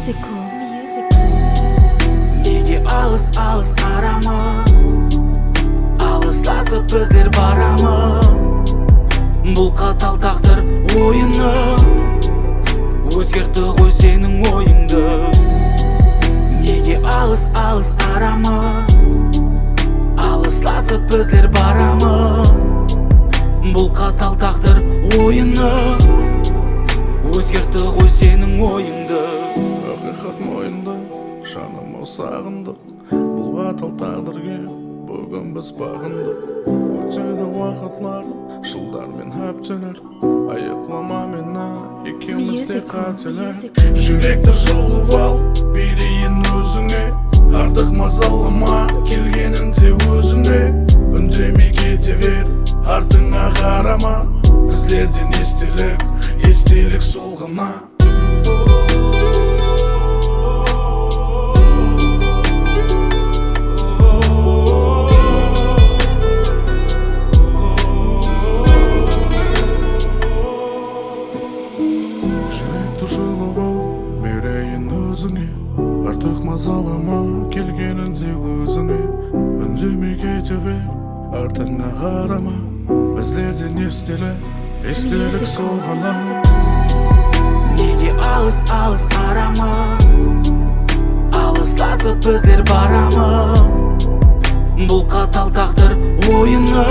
Неге алыс арамыз, алыстасып біздер барамыз. Бұл қатал тағдыр ойыны өзгерті ғой сенің ойыңды. Неге алыс арамыз, алыстасып біздер барамыз. Бұл қатал тағдыр ойыны өзгерті ғой сенің ойыңды. Ақиқат мойында жаным сағындық, бұл қатал тағдырге бүгін біз бағындық. Өтеді уақытлар, жылдар мен апталар, айыплама мені, екеуміз де қателер. Жүректі жұлып ал, берейін өзіңе, артық мазалама, келгеніңде өзіңе. Үндемей кете бер, артыңа қарама, біздерден естелік сол ғана. Жүректі жұлып ал, берейін өзіңе, артық мазалама, келгеніңде өзіңе. Үндемей кете бер, артыңа қарама, біздерден естелік сол ғана. Неге алыс арамыз, алыстасып біздер барамыз. Бұл қатал тағдыр ойыны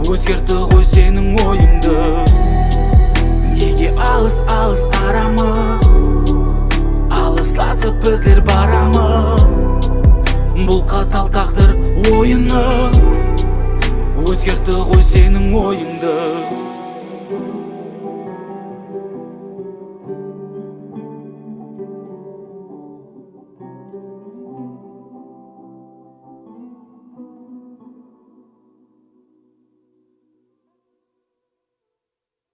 өзгерті ғой сенің ойыңды. Неге алыс арамыз, алыстасып біздер барамыз. Бұл қатал тағдыр ойыны өзгерті ғой сенің ойыңды.